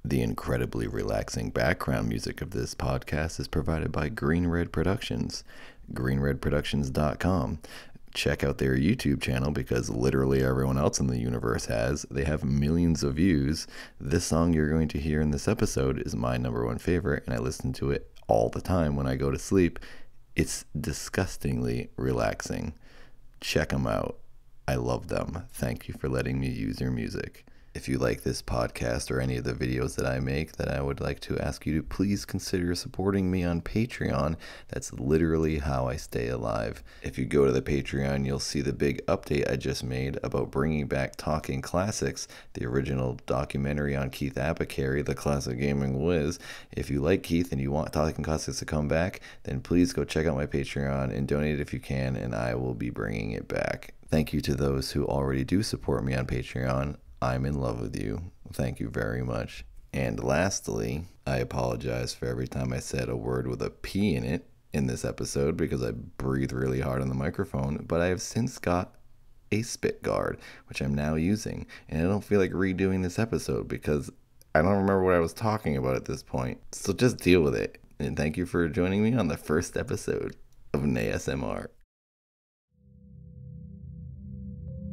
The incredibly relaxing background music of this podcast is provided by Green Red Productions, greenredproductions.com. Check out their YouTube channel because literally everyone else in the universe has. They have millions of views. This song you're going to hear in this episode is my number one favorite, and I listen to it all the time when I go to sleep. It's disgustingly relaxing. Check them out. I love them. Thank you for letting me use your music. If you like this podcast or any of the videos that I make, then I would like to ask you to please consider supporting me on Patreon. That's literally how I stay alive. If you go to the Patreon, you'll see the big update I just made about bringing back Talking Classics, the original documentary on Keith Apicary, the classic gaming whiz. If you like Keith and you want Talking Classics to come back, then please go check out my Patreon and donate if you can, and I will be bringing it back. Thank you to those who already do support me on Patreon. I'm in love with you. Thank you very much. And lastly, I apologize for every time I said a word with a P in it in this episode because I breathe really hard on the microphone, but I have since got a spit guard, which I'm now using, and I don't feel like redoing this episode because I don't remember what I was talking about at this point. So just deal with it. And thank you for joining me on the first episode of NaySMR.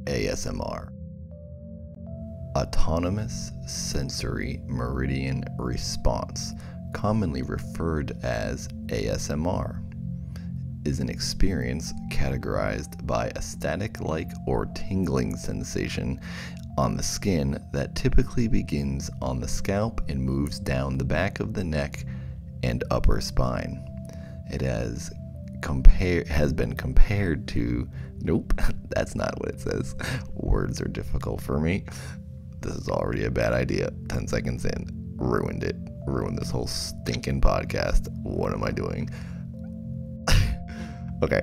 ASMR. Autonomous Sensory Meridian Response, commonly referred as ASMR, is an experience categorized by a static-like or tingling sensation on the skin that typically begins on the scalp and moves down the back of the neck and upper spine. It has been compared to... Nope, that's not what it says. Words are difficult for me. This is already a bad idea. 10 seconds in. Ruined it. Ruined this whole stinking podcast. What am I doing? Okay.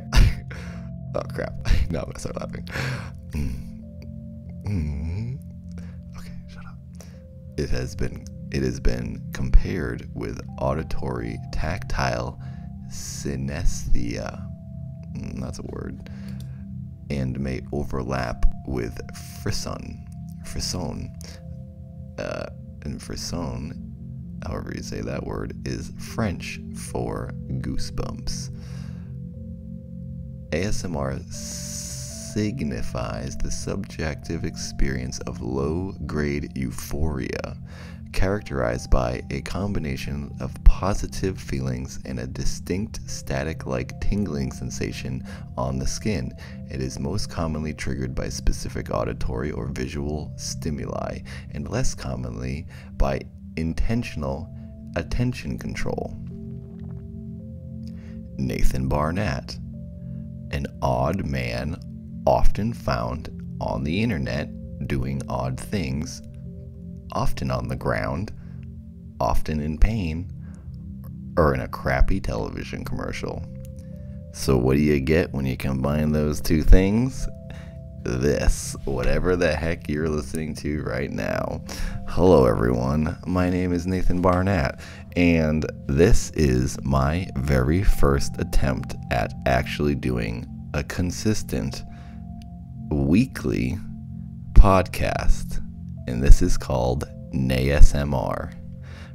Oh, crap. Now I'm going to start laughing. Okay, shut up. It has been compared with auditory tactile synesthesia. That's a word. And may overlap with frisson. And frisson, however you say that word, is French for goosebumps. ASMR signifies the subjective experience of low-grade euphoria, characterized by a combination of positive feelings and a distinct static-like tingling sensation on the skin. It is most commonly triggered by specific auditory or visual stimuli, and less commonly by intentional attention control. Nathan Barnatt, an odd man often found on the internet doing odd things, often on the ground, often in pain, or in a crappy television commercial. So what do you get when you combine those two things? This, whatever the heck you're listening to right now. Hello everyone, my name is Nathan Barnatt, and this is my very first attempt at actually doing a consistent weekly podcast. And this is called NaySMR.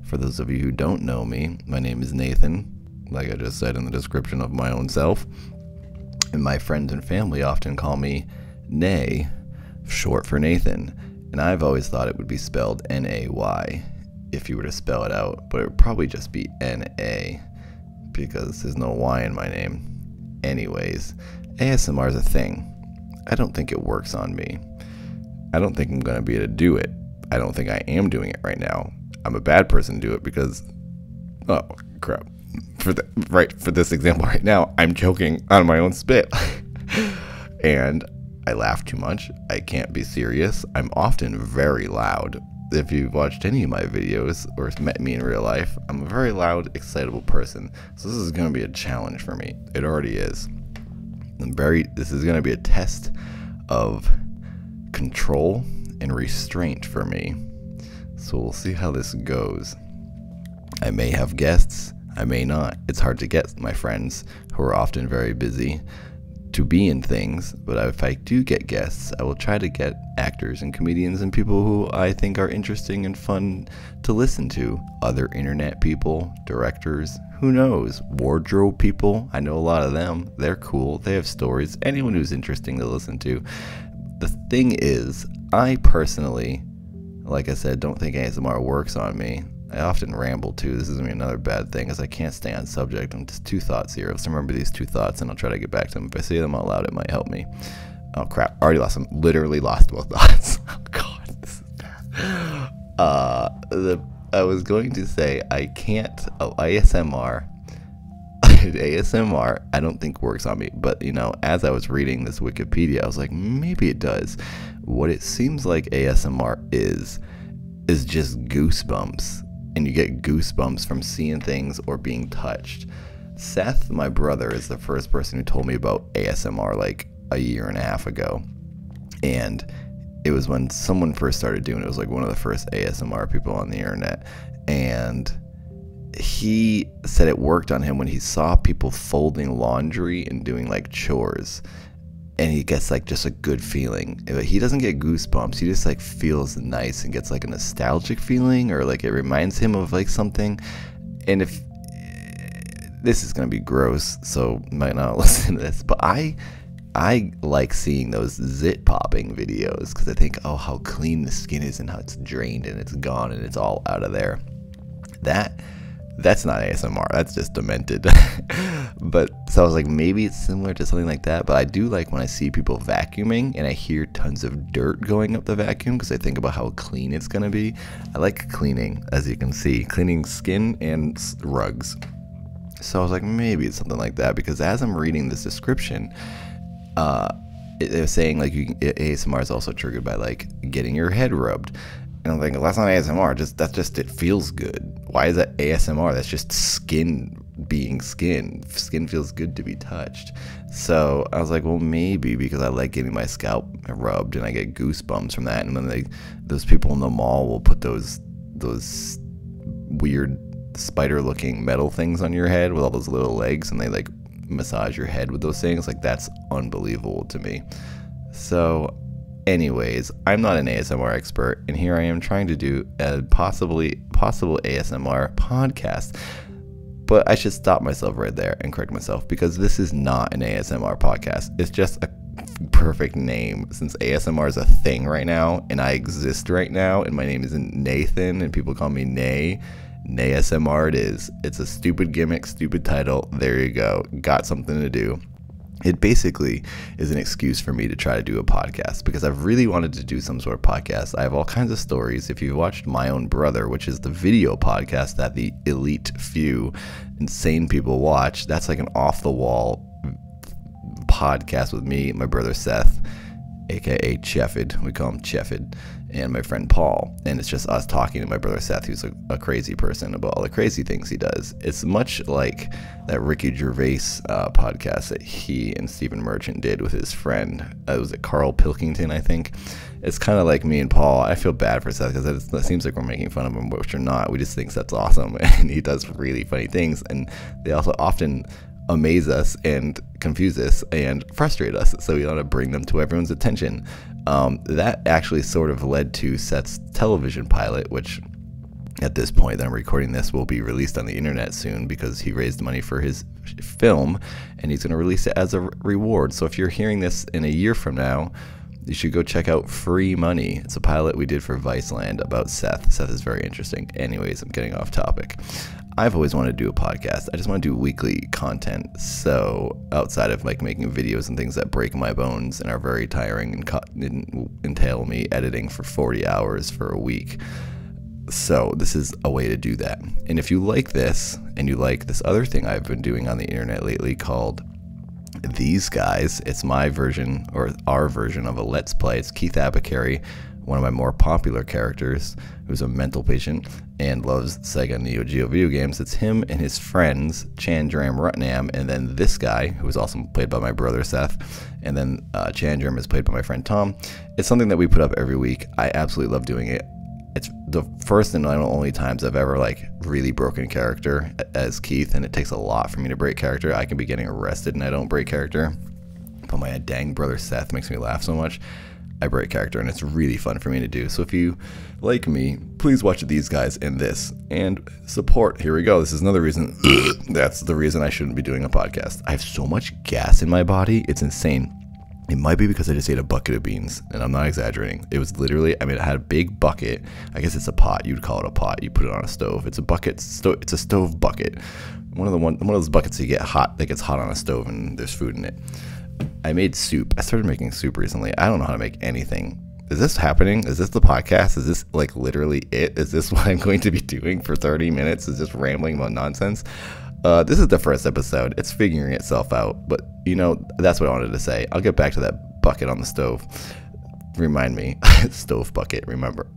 For those of you who don't know me, my name is Nathan, like I just said in the description of my own self. And my friends and family often call me Nay, short for Nathan. And I've always thought it would be spelled N-A-Y if you were to spell it out, but it would probably just be N-A because there's no Y in my name. Anyways, ASMR is a thing. I don't think it works on me. I don't think I'm going to be able to do it. I don't think I am doing it right now. I'm a bad person to do it because, oh crap, for this example right now, I'm choking on my own spit. And I laugh too much. I can't be serious. I'm often very loud. If you've watched any of my videos or met me in real life, I'm a very loud, excitable person. So this is going to be a challenge for me. It already is. This is going to be a test of control and restraint for me. So we'll see how this goes. I may have guests, I may not. It's hard to get my friends, who are often very busy, to be in things, but if I do get guests, I will try to get actors and comedians and people who I think are interesting and fun to listen to. Other internet people, directors, who knows, wardrobe people. I know a lot of them. They're cool. They have stories. Anyone who's interesting to listen to. The thing is, I personally, like I said, don't think ASMR works on me. I often ramble too. This is going to be another bad thing, because I can't stay on subject. I'm just two thoughts here. Let's remember these two thoughts and I'll try to get back to them. If I say them out loud, it might help me. Oh crap, already lost them. Literally lost both thoughts. Oh god, this is bad. I was going to say, I can't, ASMR, ASMR, I don't think works on me. But, you know, as I was reading this Wikipedia, I was like, maybe it does. What it seems like ASMR is just goosebumps. And you get goosebumps from seeing things or being touched. Seth, my brother, is the first person who told me about ASMR like a year and a half ago. And it was when someone first started doing it. It was like one of the first ASMR people on the internet. And he said it worked on him when he saw people folding laundry and doing like chores. And he gets like just a good feeling. He doesn't get goosebumps. He just like feels nice and gets like a nostalgic feeling, or like it reminds him of like something. And if this is gonna be gross, so might not listen to this, but I like seeing those zit popping videos, because I think, oh, how clean the skin is and how it's drained and it's gone and it's all out of there. That's not ASMR, that's just demented. But so I was like, maybe it's similar to something like that. But I do like when I see people vacuuming and I hear tons of dirt going up the vacuum, because I think about how clean it's gonna be. I like cleaning, as you can see, cleaning skin and rugs. So I was like, maybe it's something like that, because as I'm reading this description, it was saying like ASMR is also triggered by like getting your head rubbed. And I'm thinking, well, that's not ASMR, that's just it feels good. Why is that ASMR? That's just skin being skin. Skin feels good to be touched. So I was like, well, maybe because I like getting my scalp rubbed and I get goosebumps from that. And then those people in the mall will put those weird spider-looking metal things on your head with all those little legs, and they like massage your head with those things. Like, that's unbelievable to me. So anyways, I'm not an ASMR expert, and here I am trying to do a possible ASMR podcast. But I should stop myself right there and correct myself, because this is not an ASMR podcast. It's just a perfect name, since ASMR is a thing right now, and I exist right now, and my name isn't Nathan, and people call me Nay. NaySMR it is. It's a stupid gimmick, stupid title. There you go. Got something to do. It basically is an excuse for me to try to do a podcast, because I've really wanted to do some sort of podcast. I have all kinds of stories. If you've watched My Own Brother, which is the video podcast that the elite few insane people watch, that's like an off-the-wall podcast with me, my brother Seth, aka Cheffid. We call him Cheffid, and my friend Paul. And it's just us talking to my brother Seth, who's a crazy person, about all the crazy things he does. It's much like that Ricky Gervais podcast that he and Stephen Merchant did with his friend. Was it Carl Pilkington, I think? It's kind of like me and Paul. I feel bad for Seth, because it seems like we're making fun of him, which we're not. We just think Seth's awesome, and he does really funny things. And they also often amaze us and confuse us and frustrate us, so we want to bring them to everyone's attention. That actually sort of led to Seth's television pilot, which at this point that I'm recording this will be released on the internet soon, because he raised money for his film and he's going to release it as a reward. So if you're hearing this in a year from now, you should go check out Free Money. It's a pilot we did for Viceland about Seth. Seth is very interesting. Anyways, I'm getting off topic. I've always wanted to do a podcast. I just want to do weekly content. So outside of like making videos and things that break my bones and are very tiring and entail me editing for 40 hours for a week. So this is a way to do that. And if you like this, and you like this other thing I've been doing on the internet lately called These Guys, it's my version, or our version, of a Let's Play. It's Keith Abacary, one of my more popular characters, who's a mental patient and loves Sega Neo Geo video games. It's him and his friends, Chandram Rutnam, and then this guy, who is also played by my brother Seth, and then Chandram is played by my friend Tom. It's something that we put up every week. I absolutely love doing it. It's the first and only times I've ever like really broken character as Keith, and it takes a lot for me to break character. I can be getting arrested and I don't break character. but my dang brother Seth makes me laugh so much. I break character, and it's really fun for me to do. So if you like me, please watch these guys and this, and support. Here we go. This is another reason. That's the reason I shouldn't be doing a podcast. I have so much gas in my body. It's insane. It might be because I just ate a bucket of beans, and I'm not exaggerating. It was literally, I mean, I had a big bucket. I guess it's a pot. You'd call it a pot. You put it on a stove. It's a bucket. It's a stove bucket. One of those buckets you get hot, that gets hot on a stove, and there's food in it. I made soup. I started making soup recently. I don't know how to make anything. Is this happening? Is this the podcast? Is this like literally it? Is this what I'm going to be doing for 30 minutes? Is just rambling about nonsense? This is the first episode. It's figuring itself out. But, you know, that's what I wanted to say. I'll get back to that bucket on the stove. Remind me. Stove bucket. Remember.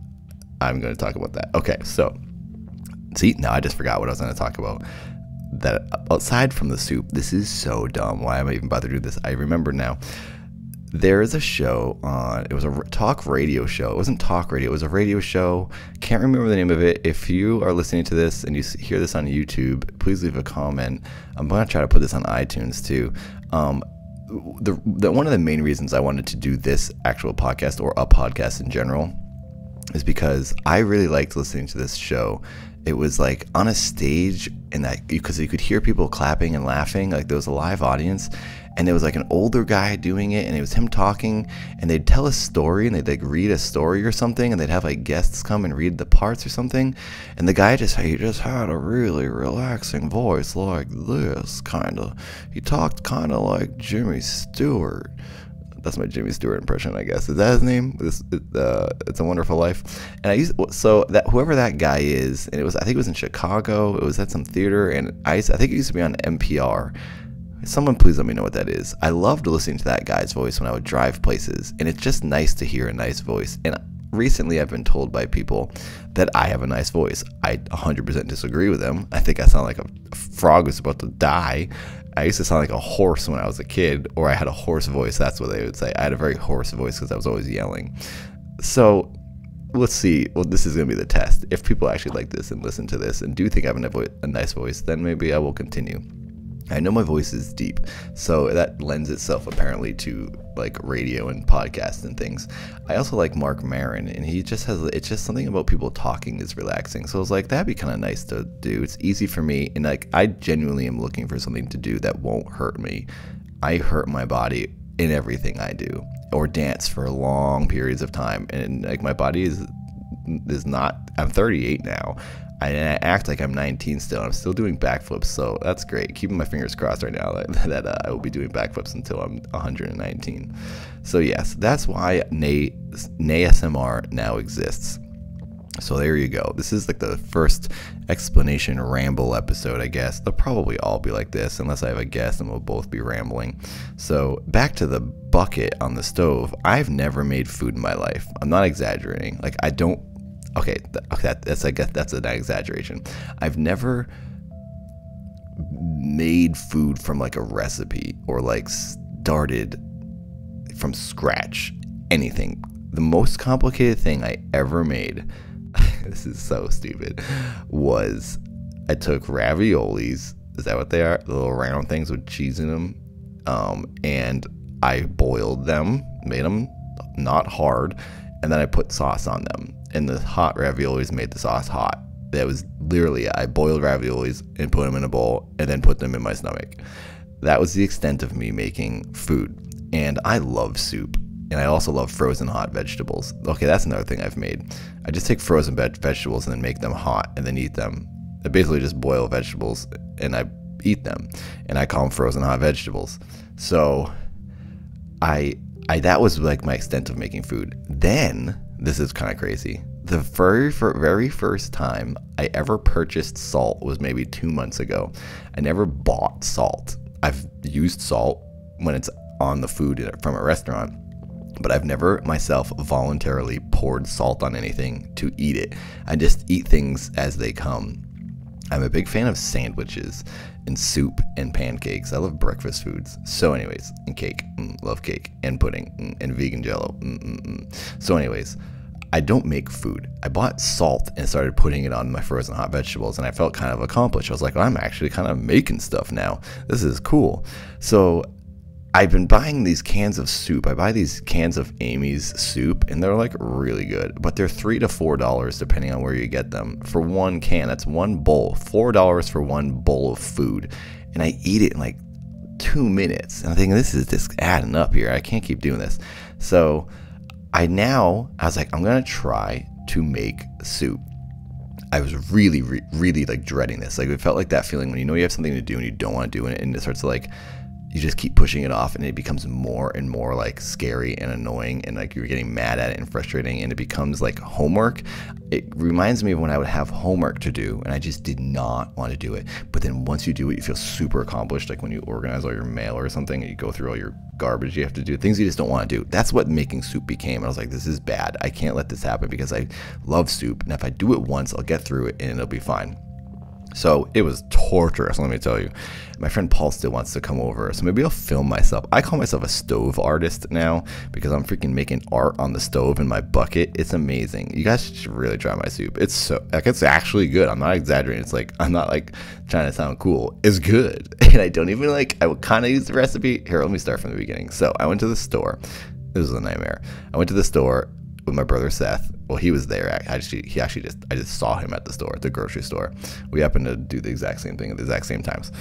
I'm going to talk about that. Okay, so. See, now I just forgot what I was going to talk about. That aside from the soup, this is so dumb. Why am I even bothering to do this? I remember now. There is a show on, it was a talk radio show. It wasn't talk radio, it was a radio show. Can't remember the name of it. If you are listening to this and you hear this on YouTube, please leave a comment. I'm going to try to put this on iTunes too. One of the main reasons I wanted to do this actual podcast, or a podcast in general, is because I really liked listening to this show. It was like on a stage, and that because you could hear people clapping and laughing, like there was a live audience, and there was like an older guy doing it, and it was him talking, and they'd tell a story, and they'd like read a story or something, and they'd have like guests come and read the parts or something, and the guy he just had a really relaxing voice like this, kind of. He talked kind of like Jimmy Stewart. That's my Jimmy Stewart impression, I guess. Is that his name? It's a Wonderful Life. And whoever that guy is, and I think it was in Chicago. It was at some theater, and I think it used to be on NPR. Someone please let me know what that is. I loved listening to that guy's voice when I would drive places, and it's just nice to hear a nice voice. And recently I've been told by people that I have a nice voice. I 100% disagree with them. I think I sound like a frog who's about to die. I used to sound like a horse when I was a kid, or I had a hoarse voice. That's what they would say. I had a very hoarse voice because I was always yelling. So let's see. Well, this is going to be the test. If people actually like this and listen to this and do think I have a nice voice, then maybe I will continue. I know my voice is deep, so that lends itself apparently to like radio and podcasts and things. I also like Mark Maron, and it's just something about people talking is relaxing. So I was like, that'd be kind of nice to do. It's easy for me, and like I genuinely am looking for something to do that won't hurt me. I hurt my body in everything I do, or dance for long periods of time, and like my body is not. I'm 38 now. I act like I'm 19 still. I'm still doing backflips, so that's great. Keeping my fingers crossed right now that I will be doing backflips until I'm 119. So yes, that's why NaySMR now exists. So there you go. This is like the first explanation ramble episode, I guess. They'll probably all be like this unless I have a guest and we'll both be rambling. So back to the bucket on the stove. I've never made food in my life. I'm not exaggerating. Like I don't. Okay, that's I guess that's an exaggeration. I've never made food from like a recipe or like started from scratch anything. The most complicated thing I ever made, this is so stupid, was I took raviolis. Is that what they are? The little round things with cheese in them. And I boiled them, made them not hard, and then I put sauce on them. And the hot raviolis made the sauce hot. That was literally, I boiled raviolis and put them in a bowl and then put them in my stomach. That was the extent of me making food. And I love soup. And I also love frozen hot vegetables. Okay, that's another thing I've made. I just take frozen vegetables and then make them hot and then eat them. I basically just boil vegetables and I eat them. And I call them frozen hot vegetables. So that was like my extent of making food. Then, this is kind of crazy. The very first time I ever purchased salt was maybe 2 months ago. I never bought salt. I've used salt when it's on the food from a restaurant, but I've never myself voluntarily poured salt on anything to eat it. I just eat things as they come. I'm a big fan of sandwiches and soup and pancakes. I love breakfast foods. So anyways, and cake. Love cake. And pudding. And vegan jello. So anyways, I don't make food. I bought salt and started putting it on my frozen hot vegetables, and I felt kind of accomplished. I was like, I'm actually kind of making stuff now. This is cool. So I've been buying these cans of soup. I buy these cans of Amy's soup, and they're like really good, but they're $3 to $4 depending on where you get them for one can. That's one bowl, $4 for one bowl of food, and I eat it in like 2 minutes. And I'm thinking, this is just adding up here. I can't keep doing this. So I was like, I'm gonna try to make soup. I was really like dreading this. Like, it felt like that feeling when you know you have something to do and you don't want to do it, and it starts to like, you just keep pushing it off, and it becomes more and more like scary and annoying, and like you're getting mad at it and frustrating, and it becomes like homework. It reminds me of when I would have homework to do and I just did not want to do it. But then once you do it, you feel super accomplished, like when you organize all your mail or something and you go through all your garbage you have to do, things you just don't want to do. That's what making soup became. I was like, this is bad. I can't let this happen because I love soup, and if I do it once, I'll get through it and it'll be fine. So it was torturous, let me tell you. My friend Paul still wants to come over, so maybe I'll film myself. I call myself a stove artist now because I'm freaking making art on the stove in my bucket. It's amazing. You guys should really try my soup. It's so, like, it's actually good. I'm not exaggerating. It's like, I'm not like trying to sound cool. It's good. And I don't even like, I would kind of use the recipe. Here, let me start from the beginning. So I went to the store. This was a nightmare. I went to the store with my brother Seth. Well, he was there. I just saw him at the store, at the grocery store. We happened to do the exact same thing at the exact same times.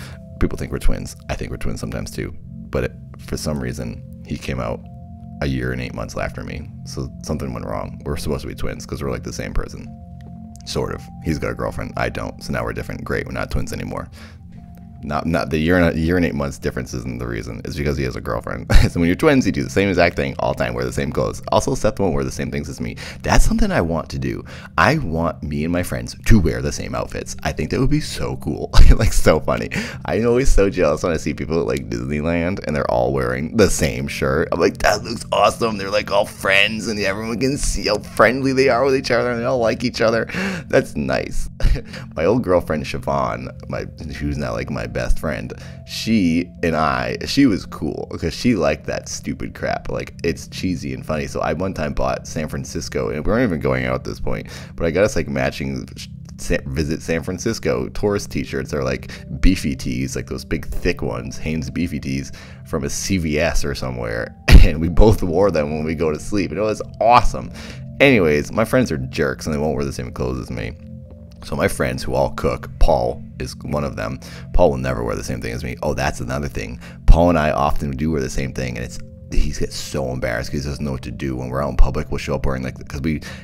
People think we're twins. I think we're twins sometimes too. But for some reason, he came out a year and 8 months after me. So something went wrong. We're supposed to be twins because we're like the same person. Sort of. He's got a girlfriend. I don't. So now we're different. Great. We're not twins anymore. Not the year and 8 months difference isn't the reason. It's because he has a girlfriend. So when you're twins, you do the same exact thing all the time, wear the same clothes. Also, Seth won't wear the same things as me. That's something I want to do. I want me and my friends to wear the same outfits. I think that would be so cool. Like, so funny. I'm always so jealous when I see people at like Disneyland and they're all wearing the same shirt. I'm like, that looks awesome. They're like all friends and everyone can see how friendly they are with each other and they all like each other. That's nice. My old girlfriend Siobhan, who's now like my best friend, she was cool because she liked that stupid crap. Like, it's cheesy and funny. So I one time bought San Francisco, and we weren't even going out at this point, but I got us like matching Visit San Francisco tourist t-shirts. They're like beefy tees, like those big thick ones, Hanes beefy tees from a CVS or somewhere, and we both wore them when we go to sleep, and it was awesome. Anyways, my friends are jerks and they won't wear the same clothes as me. So my friends who all cook, Paul is one of them. Paul will never wear the same thing as me. Oh, that's another thing. Paul and I often do wear the same thing, and he gets so embarrassed because he doesn't know what to do when we're out in public. We'll show up wearing like, because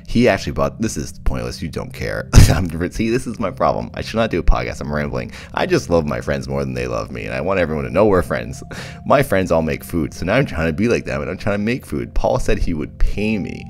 he actually bought, this is pointless, you don't care. See, this is my problem. I should not do a podcast. I'm rambling. I just love my friends more than they love me, and I want everyone to know we're friends. My friends all make food, so now I'm trying to be like them, and I'm trying to make food. Paul said he would pay me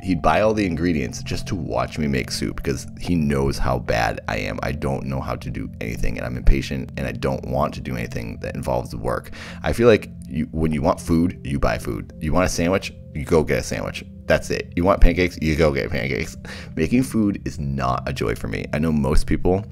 he'd buy all the ingredients just to watch me make soup because he knows how bad I am. I don't know how to do anything, and I'm impatient, and I don't want to do anything that involves work. I feel like when you want food, you buy food. You want a sandwich, you go get a sandwich. That's it. You want pancakes, you go get pancakes. Making food is not a joy for me. I know most people,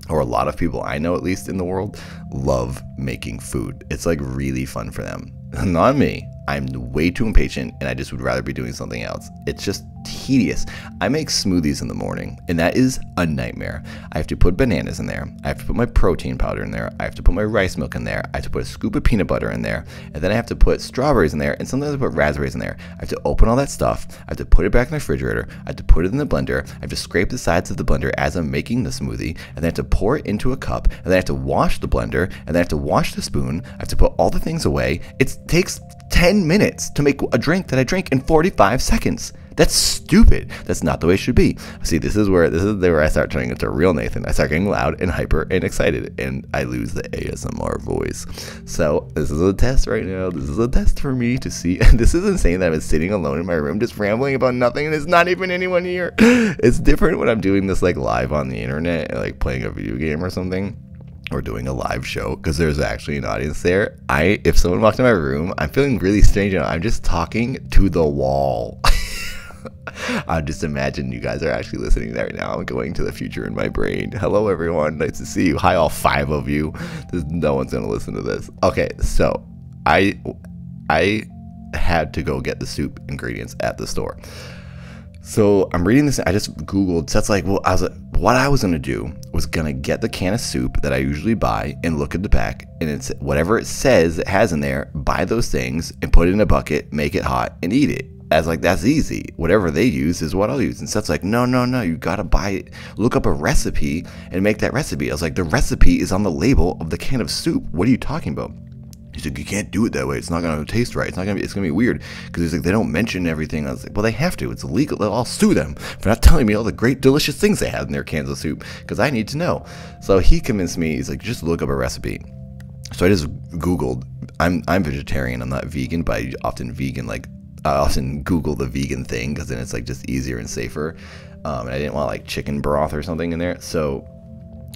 or a lot of people I know at least in the world, love making food. It's like really fun for them. Not me. I'm way too impatient, and I just would rather be doing something else. It's just tedious. I make smoothies in the morning, and that is a nightmare. I have to put bananas in there. I have to put my protein powder in there. I have to put my rice milk in there. I have to put a scoop of peanut butter in there, and then I have to put strawberries in there, and sometimes I put raspberries in there. I have to open all that stuff. I have to put it back in the refrigerator. I have to put it in the blender. I have to scrape the sides of the blender as I'm making the smoothie, and then I have to pour it into a cup, and then I have to wash the blender, and then I have to wash the spoon. I have to put all the things away. It takes 10 minutes to make a drink that I drink in 45 seconds. That's stupid. That's not the way it should be. See, this is where I start turning into a real Nathan. I start getting loud and hyper and excited, and I lose the ASMR voice. So this is a test right now. This is a test for me to see. This is insane that I've been sitting alone in my room just rambling about nothing, and there's not even anyone here. It's different when I'm doing this like live on the internet, like playing a video game or something, or doing a live show, because there's actually an audience there. If someone walked in my room, I'm feeling really strange now. I'm just talking to the wall. I just imagine you guys are actually listening right now. I'm going to the future in my brain. Hello, everyone. Nice to see you. Hi, all 5 of you. No one's going to listen to this. Okay, so I had to go get the soup ingredients at the store. So I'm reading this. I just Googled. So that's like, well, what I was going to do was going to get the can of soup that I usually buy and look at the back. And it's whatever it says it has in there, buy those things and put it in a bucket, make it hot and eat it. As like, that's easy. Whatever they use is what I'll use. And Seth's like, no, you got to buy it. Look up a recipe and make that recipe. I was like, the recipe is on the label of the can of soup. What are you talking about? He's like, you can't do it that way. It's not going to taste right. It's going to be weird. Because he's like, they don't mention everything. I was like, well, they have to. It's illegal. I'll sue them for not telling me all the great, delicious things they have in their cans of soup. Because I need to know. So he convinced me. He's like, just look up a recipe. So I just Googled. I'm vegetarian. I'm not vegan, but I often Google the vegan thing because then it's like just easier and safer. And I didn't want like chicken broth or something in there. So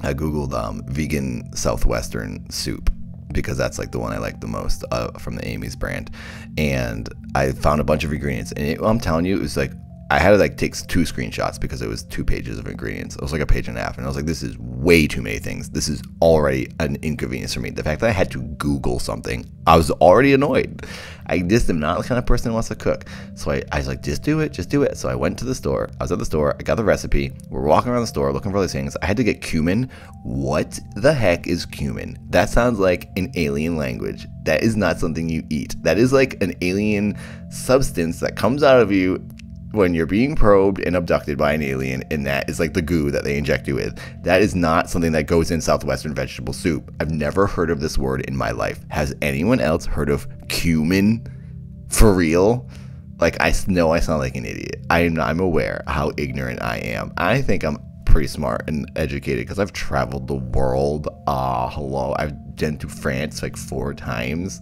I Googled vegan Southwestern soup, because that's like the one I like the most from the Amy's brand. And I found a bunch of ingredients, and I'm telling you, it was like, I had to like take 2 screenshots because it was 2 pages of ingredients. It was like a page and a half, and I was like, this is way too many things. This is already an inconvenience for me. The fact that I had to Google something, I was already annoyed. I just am not the kind of person who wants to cook. So I was like, just do it. So I went to the store. I was at the store. I got the recipe. We're walking around the store looking for all these things. I had to get cumin. What the heck is cumin? That sounds like an alien language. That is not something you eat. That is like an alien substance that comes out of you when you're being probed and abducted by an alien, and that is like the goo that they inject you with. That is not something that goes in Southwestern vegetable soup. I've never heard of this word in my life. Has anyone else heard of cumin? For real? Like, I know I sound like an idiot. I'm aware how ignorant I am. I think I'm pretty smart and educated because I've traveled the world. Hello. I've been to France like 4 times.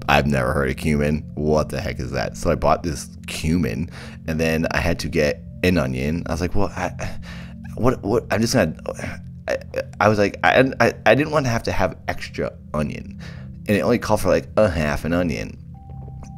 I've never heard of cumin. What the heck is that? So I bought this cumin, and then I had to get an onion. I was like, well, what? I'm just gonna. I was like, I didn't want to have extra onion, and it only called for like a half an onion.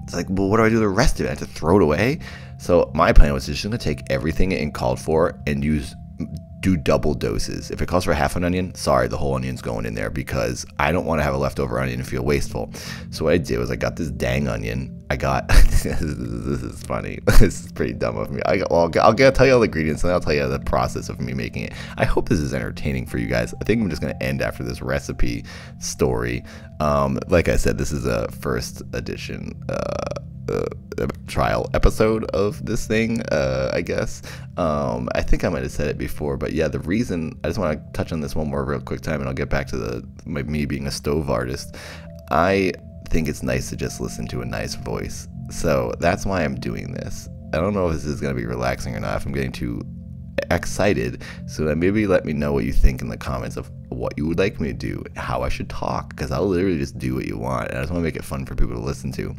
It's like, well, what do I do with the rest of it? I have to throw it away. So my plan was just gonna take everything it called for and do double doses. If it calls for half an onion, sorry, the whole onion's going in there, because I don't want to have a leftover onion and feel wasteful. So what I did was I got this dang onion. This is funny. This is pretty dumb of me. I'll tell you all the ingredients, and then I'll tell you the process of me making it. I hope this is entertaining for you guys. I think I'm just going to end after this recipe story. Like I said, this is a first edition trial episode of this thing, I guess. I think I might have said it before, but yeah, the reason, I just want to touch on this one more real quick time, and I'll get back to me being a stove artist. I think it's nice to just listen to a nice voice, so that's why I'm doing this. I don't know if this is going to be relaxing or not, if I'm getting too excited, so then maybe let me know what you think in the comments of what you would like me to do, how I should talk, because I'll literally just do what you want, and I just want to make it fun for people to listen to.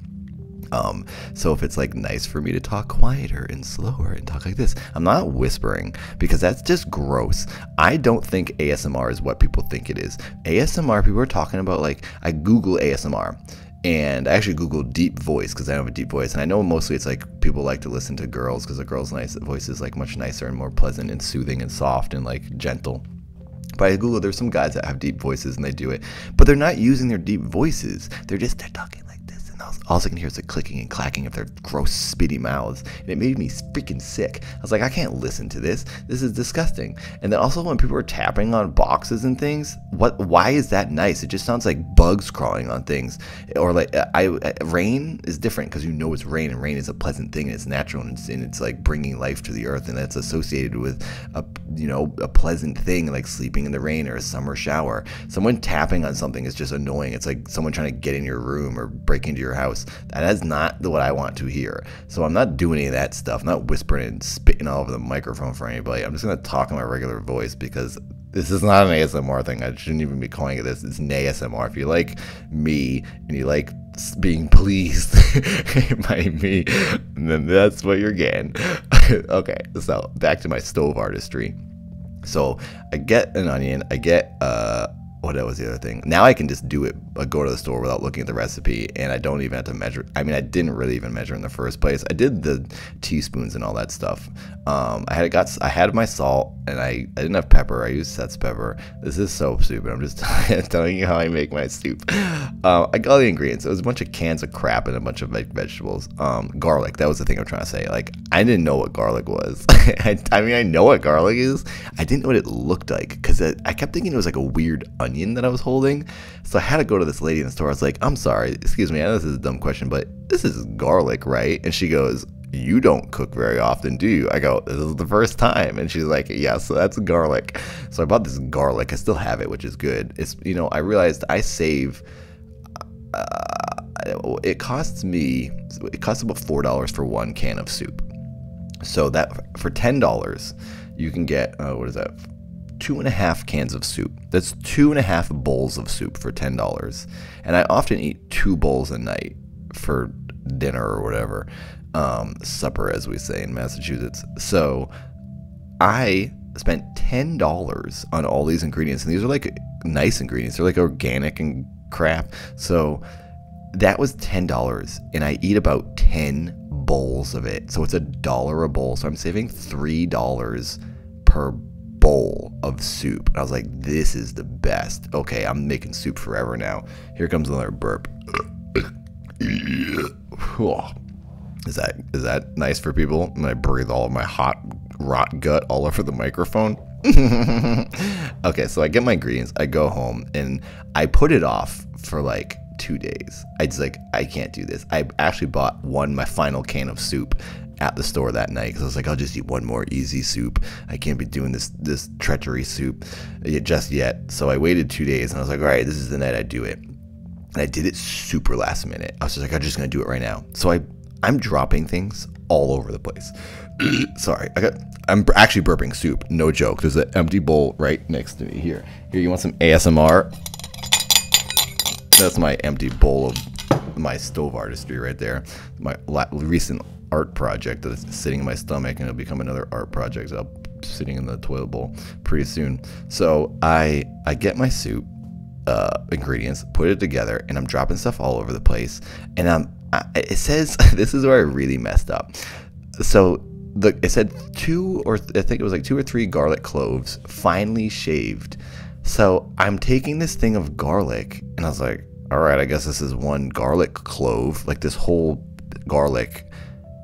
So if it's like nice for me to talk quieter and slower and talk like this, I'm not whispering, because that's just gross. I don't think ASMR is what people think it is. ASMR, people are talking about, like, I Google ASMR, and I actually Googled deep voice because I have a deep voice, and I know mostly it's like people like to listen to girls because a girl's voice is like much nicer and more pleasant and soothing and soft and like gentle. But I Googled, there's some guys that have deep voices and they do it, but they're not using their deep voices. They're talking like this, and all I can hear is the clicking and clacking of their gross, spitty mouths, and it made me freaking sick. I was like, I can't listen to this. This is disgusting. And then also when people are tapping on boxes and things, why is that nice? It just sounds like bugs crawling on things. Or like rain is different because you know it's rain, and rain is a pleasant thing, and it's natural, and it's like bringing life to the earth, and that's associated with a pleasant thing, like sleeping in the rain or a summer shower. Someone tapping on something is just annoying. It's like someone trying to get in your room or break into your house. That is not what I want to hear. So I'm not doing any of that stuff. I'm not whispering and spitting all over the microphone for anybody. I'm just going to talk in my regular voice, because this is not an ASMR thing. I shouldn't even be calling it this. It's NaySMR. If you like me and you like being pleased by me, then that's what you're getting. Okay, so back to my stove artistry. So I get an onion. I get what was the other thing? Now I can just do it, go to the store without looking at the recipe, and I don't even have to measure. I mean, I didn't really even measure in the first place. I did the teaspoons and all that stuff. I had my salt, and I didn't have pepper. I used Seth's pepper. This is so stupid. I'm just telling you how I make my soup. I got all the ingredients. It was a bunch of cans of crap and a bunch of like vegetables. Garlic. That was the thing I'm trying to say. Like, I didn't know what garlic was. I mean, I know what garlic is. I didn't know what it looked like, because I kept thinking it was like a weird onion that I was holding. So I had to go to this lady in the store. I was like, I'm sorry, excuse me, I know this is a dumb question, but this is garlic, right? And she goes, you don't cook very often, do you? I go, this is the first time. And she's like, yeah, so that's garlic. So I bought this garlic. I still have it, which is good. It's, you know, I realized I save, it costs about $4 for one can of soup. So that for $10, you can get, what is that? 2.5 cans of soup. That's 2.5 bowls of soup for $10. And I often eat 2 bowls a night for dinner or whatever. Supper, as we say in Massachusetts. So I spent $10 on all these ingredients, and these are like nice ingredients. They're like organic and crap. So that was $10, and I eat about 10 bowls of it. So it's $1 a bowl. So I'm saving $3 per bowl of soup. And I was like, this is the best. Okay, I'm making soup forever now. Here comes another burp. Is that nice for people? And I breathe all of my hot, rot gut all over the microphone. Okay, so I get my ingredients. I go home and I put it off for like 2 days. I can't do this. I actually bought my final can of soup at the store that night, because I was like, I'll just eat one more easy soup. I can't be doing this treachery soup just yet. So I waited 2 days, and I was like, all right, this is the night I do it. And I did it super last minute. I was just like, I'm just gonna do it right now. So I'm dropping things all over the place. Sorry, I'm actually burping soup. No joke. There's an empty bowl right next to me. Here, you want some ASMR? That's my empty bowl of my stove artistry right there. My recent art project that's sitting in my stomach, and it'll become another art project sitting in the toilet bowl pretty soon. So I get my soup ingredients, put it together, and I'm dropping stuff all over the place. And it says, this is where I really messed up. So it said I think it was like 2 or 3 garlic cloves, finely shaved. So I'm taking this thing of garlic, and I was like, all right, I guess this is 1 garlic clove, like this whole garlic.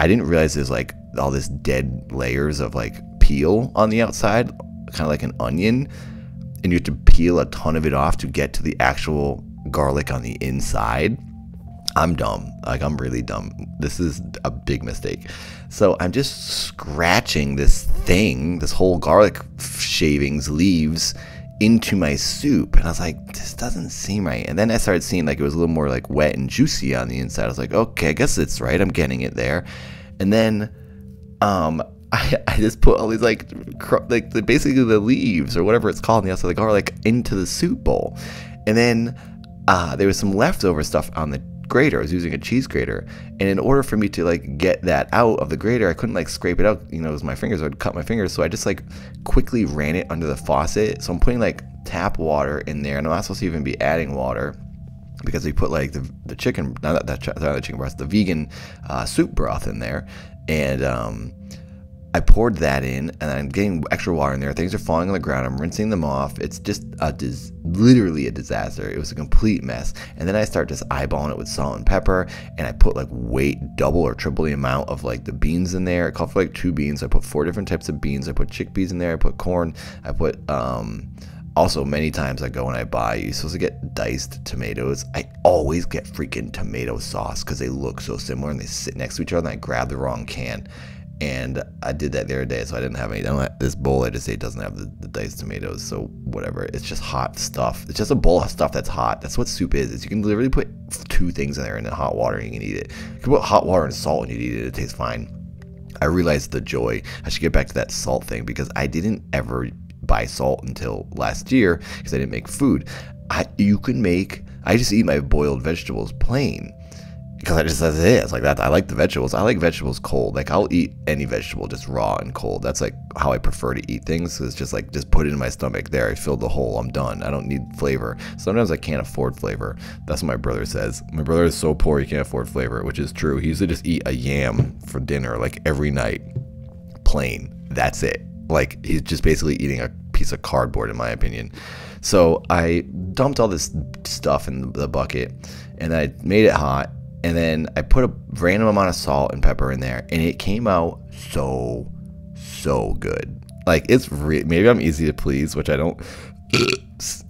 I didn't realize there's like all this dead layers of like peel on the outside, kind of like an onion, and you have to peel a ton of it off to get to the actual garlic on the inside. I'm dumb. Like, I'm really dumb. This is a big mistake. So I'm just scratching this whole garlic shavings, leaves, into my soup. And I was like, this doesn't seem right. And then I started seeing like it was a little more like wet and juicy on the inside. I was like, okay, I guess it's right. I'm getting it there. And then I just put all these like basically the leaves or whatever it's called on the outside of the garlic into the soup bowl. And then there was some leftover stuff on the grater. I was using a cheese grater, and in order for me to like get that out of the grater, I couldn't like scrape it out, you know, with my fingers. I'd cut my fingers, so I just like quickly ran it under the faucet. So I'm putting like tap water in there, and I'm not supposed to even be adding water because we put like the chicken, not the chicken breast, the vegan soup broth in there, and I poured that in, and I'm getting extra water in there. Things are falling on the ground. I'm rinsing them off. It's just literally a disaster. It was a complete mess. And then I start just eyeballing it with salt and pepper, and I put like double or triple the amount of like the beans in there. It called for like 2 beans. I put 4 different types of beans. I put chickpeas in there. I put corn. I put also, many times I go and I buy, you're supposed to get diced tomatoes. I always get freaking tomato sauce because they look so similar and they sit next to each other, and I grab the wrong can. And I did that the other day, so I didn't have any. This bowl, I just say, doesn't have the diced tomatoes, so whatever. It's just hot stuff. It's just a bowl of stuff that's hot. That's what soup is. You can literally put 2 things in there in hot water and you can eat it. You can put hot water and salt and you eat it. It tastes fine. I realized the joy. I should get back to that salt thing because I didn't ever buy salt until last year because I didn't make food. I just eat my boiled vegetables plain. because I just as it is like that. I like the vegetables. I like vegetables cold. Like I'll eat any vegetable just raw and cold. That's like how I prefer to eat things. It's just like just put it in my stomach. There, I filled the hole. I'm done. I don't need flavor. Sometimes I can't afford flavor. That's what my brother says. My brother is so poor he can't afford flavor, which is true. He used to just eat a yam for dinner like every night, plain. That's it. Like he's just basically eating a piece of cardboard, in my opinion. So I dumped all this stuff in the bucket, and I made it hot. And then I put a random amount of salt and pepper in there, and it came out so good. Like, it's maybe I'm easy to please, which I don't.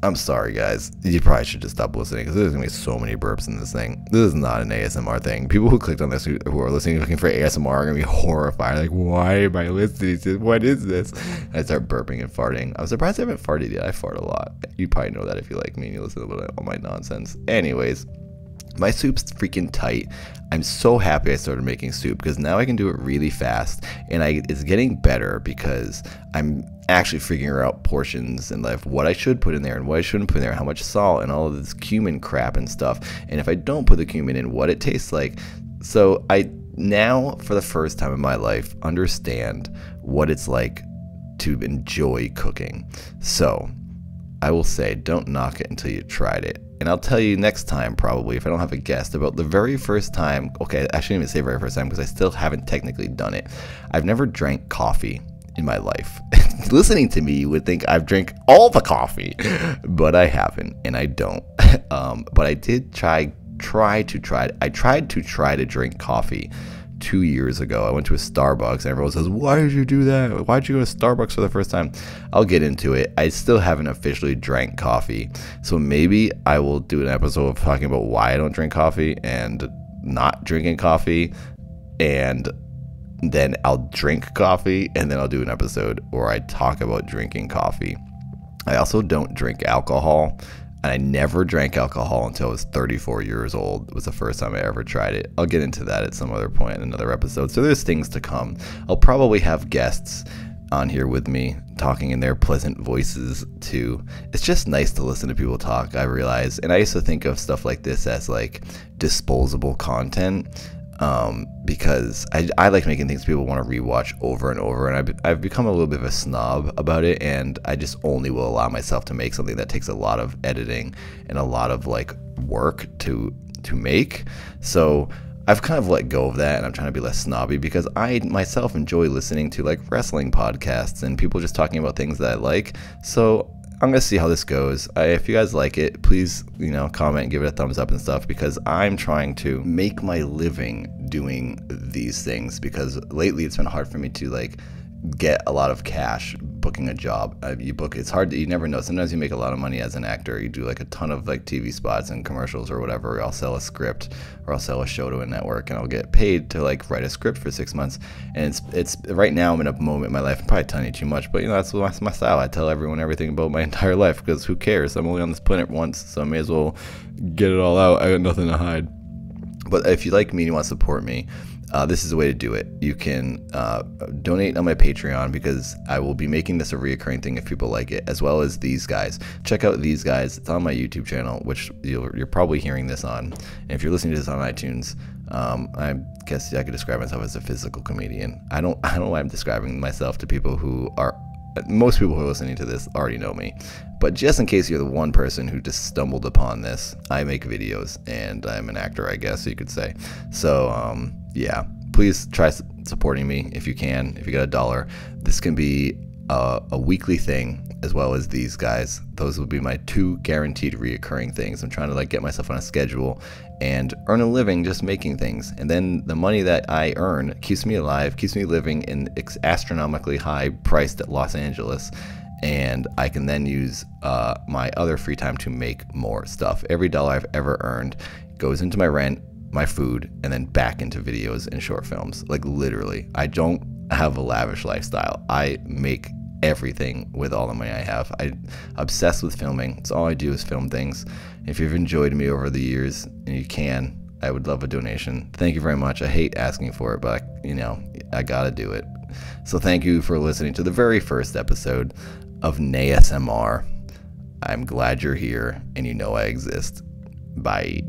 I'm sorry, guys. You probably should just stop listening, because there's going to be so many burps in this thing. This is not an ASMR thing. People who clicked on this who are listening, looking for ASMR, are going to be horrified. Like, why am I listening to this? What is this? And I start burping and farting. I'm surprised I haven't farted yet. I fart a lot. You probably know that if you like me and you listen to all my nonsense. Anyways. My soup's freaking tight. I'm so happy I started making soup, because now I can do it really fast, and it's getting better because I'm actually figuring out portions and like what I should put in there and what I shouldn't put in there, how much salt and all of this cumin crap and stuff, and if I don't put the cumin in, what it tastes like. So I now, for the first time in my life, understand what it's like to enjoy cooking. So I will say, don't knock it until you tried it. And I'll tell you next time, probably, if I don't have a guest, about the very first time. Okay, I shouldn't even say very first time, because I still haven't technically done it. I've never drank coffee in my life. Listening to me, you would think I've drank all the coffee, but I haven't, and I don't. But I did try to drink coffee 2 years ago. I went to a Starbucks, and everyone says, why did you do that? Why did you go to Starbucks for the first time? I'll get into it. I still haven't officially drank coffee, so maybe I will do an episode of talking about why I don't drink coffee and not drinking coffee, and then I'll drink coffee, and then I'll do an episode where I talk about drinking coffee. I also don't drink alcohol. And I never drank alcohol until I was 34 years old. It was the first time I ever tried it. I'll get into that at some other point in another episode. So there's things to come. I'll probably have guests on here with me talking in their pleasant voices too. It's just nice to listen to people talk, I realize. And I used to think of stuff like this as like disposable content. Because I like making things people want to rewatch over and over, and I've become a little bit of a snob about it, and I just only will allow myself to make something that takes a lot of editing and a lot of like work to make. So I've kind of let go of that, and I'm trying to be less snobby, because I myself enjoy listening to like wrestling podcasts and people just talking about things that I like. So I'm gonna see how this goes. If you guys like it, please, comment and give it a thumbs up and stuff, because I'm trying to make my living doing these things, because lately it's been hard for me to like get a lot of cash booking a job. It's hard you never know. Sometimes you make a lot of money as an actor. You do like a ton of like TV spots and commercials or whatever. I'll sell a script or I'll sell a show to a network, and I'll get paid to like write a script for 6 months. And it's right now I'm in a moment in my life. I'm probably telling you too much, but that's my style. I tell everyone everything about my entire life, because who cares? I'm only on this planet once, so I may as well get it all out. I got nothing to hide. But if you like me and you want to support me, this is the way to do it. You can donate on my Patreon, because I will be making this a reoccurring thing if people like it, as well as these guys. Check out these guys. It's on my YouTube channel, which you're probably hearing this on. And if you're listening to this on iTunes, I guess I could describe myself as a physical comedian. I don't know why I'm describing myself to people who are. Most people who are listening to this already know me, but just in case you're the one person who just stumbled upon this, I make videos, and I'm an actor, I guess you could say. So yeah, please try supporting me if you can. If you got $1, this can be a weekly thing, as well as these guys. Those will be my 2 guaranteed reoccurring things. I'm trying to like get myself on a schedule and earn a living just making things, and then the money that I earn keeps me alive, keeps me living in astronomically high priced Los Angeles, and I can then use my other free time to make more stuff. Every $1 I've ever earned goes into my rent, my food, and then back into videos and short films. Like literally, I don't have a lavish lifestyle. I make everything with all the money I have. I'm obsessed with filming. It's all I do is film things. If you've enjoyed me over the years, and you can, I would love a donation. Thank you very much. I hate asking for it, but I gotta do it. So thank you for listening to the very first episode of NaySMR. I'm glad you're here, and you know I exist. Bye.